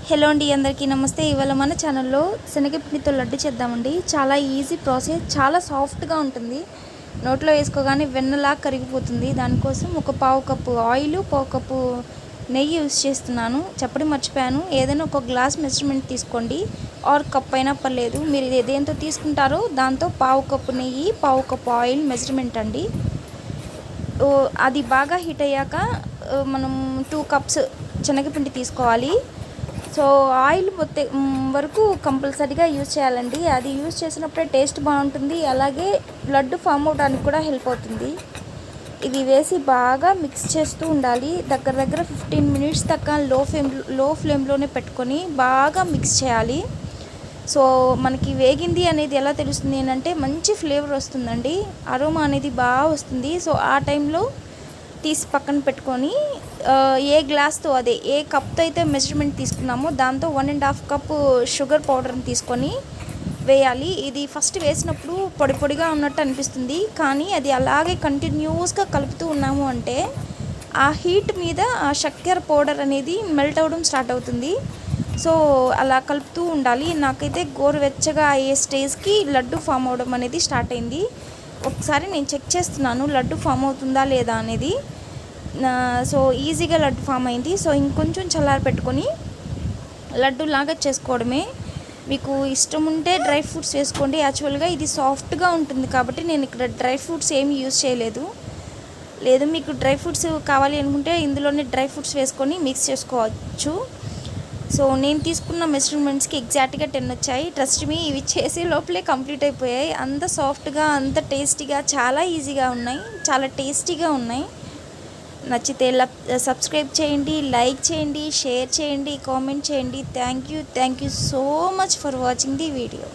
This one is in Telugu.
హలో అండి, అందరికీ నమస్తే. ఇవాళ మన ఛానల్లో శనగపిండితో లడ్డు చేద్దామండి. చాలా ఈజీ ప్రాసెస్, చాలా సాఫ్ట్గా ఉంటుంది. నోట్లో వేసుకోగానే వెన్నలా కరిగిపోతుంది. దానికోసం ఒక పావు కప్పు ఆయిల్, పావు కప్పు నెయ్యి యూస్ చేస్తున్నాను. చెప్పడం మర్చిపోయాను, ఏదైనా ఒక గ్లాస్ మెజర్మెంట్ తీసుకోండి, ఆర్ కప్ అయినా పర్లేదు. మీరు ఇది దేంతో తీసుకుంటారో దాంతో పావు కప్పు నెయ్యి, పావు కప్పు ఆయిల్ మెజర్మెంట్ అండి. అది బాగా హీట్ అయ్యాక మనం 2 కప్స్ శనగపిండి తీసుకోవాలి. సో ఆయిల్ వరకు కంపల్సరీగా యూజ్ చేయాలండి. అది యూజ్ చేసినప్పుడే టేస్ట్ బాగుంటుంది, అలాగే లడ్డు ఫామ్ అవడానికి కూడా హెల్ప్ అవుతుంది. ఇది వేసి బాగా మిక్స్ చేస్తూ ఉండాలి. దగ్గర 15 మినిట్స్ దాకా లో ఫ్లేమ్లోనే పెట్టుకొని బాగా మిక్స్ చేయాలి. సో మనకి వేగింది అనేది ఎలా తెలుస్తుంది అంటే మంచి ఫ్లేవర్ వస్తుందండి, అరోమా అనేది బాగా వస్తుంది. సో ఆ టైంలో తీసి పక్కన పెట్టుకొని ఏ గ్లాస్తో అదే ఏ కప్తో అయితే మెజర్మెంట్ తీసుకున్నామో దాంతో 1.5 కప్పు షుగర్ పౌడర్ని తీసుకొని వేయాలి. ఇది ఫస్ట్ వేసినప్పుడు పొడి పొడిగా ఉన్నట్టు అనిపిస్తుంది, కానీ అది అలాగే కంటిన్యూస్గా కలుపుతూ ఉన్నాము అంటే ఆ హీట్ మీద ఆ చక్కెర పౌడర్ అనేది మెల్ట్ అవ్వడం స్టార్ట్ అవుతుంది. సో అలా కలుపుతూ ఉండాలి. నాకైతే గోరువెచ్చగా అయ్యే స్టేజ్కి లడ్డు ఫామ్ అవడం అనేది స్టార్ట్ అయింది. ఒకసారి నేను చెక్ చేస్తున్నాను లడ్డు ఫామ్ అవుతుందా లేదా అనేది. సో ఈజీగా లడ్డు ఫామ్ అయింది. సో ఇంకొంచెం చల్లారి పెట్టుకొని లడ్డు లాగా చేసుకోవడమే. మీకు ఇష్టం ఉంటే డ్రై ఫ్రూట్స్ వేసుకోండి. యాక్చువల్గా ఇది సాఫ్ట్గా ఉంటుంది కాబట్టి నేను ఇక్కడ డ్రై ఫ్రూట్స్ ఏమీ యూజ్ చేయలేదు. లేదు మీకు డ్రై ఫ్రూట్స్ కావాలి అనుకుంటే ఇందులోనే డ్రై ఫ్రూట్స్ వేసుకొని మిక్స్ చేసుకోవచ్చు. సో నేను తీసుకున్న మెజర్మెంట్స్కి ఎగ్జాక్ట్గా 10 వచ్చాయి. ట్రస్ట్ మీ, ఇవి చేసే లోపలే కంప్లీట్ అయిపోయాయి. అంత సాఫ్ట్గా, అంత టేస్టీగా, చాలా ఈజీగా ఉన్నాయి, చాలా టేస్టీగా ఉన్నాయి. నచ్చితే సబ్స్క్రైబ్ చేయండి, లైక్ చేయండి, షేర్ చేయండి, కామెంట్ చేయండి. Thank you so much for watching the video.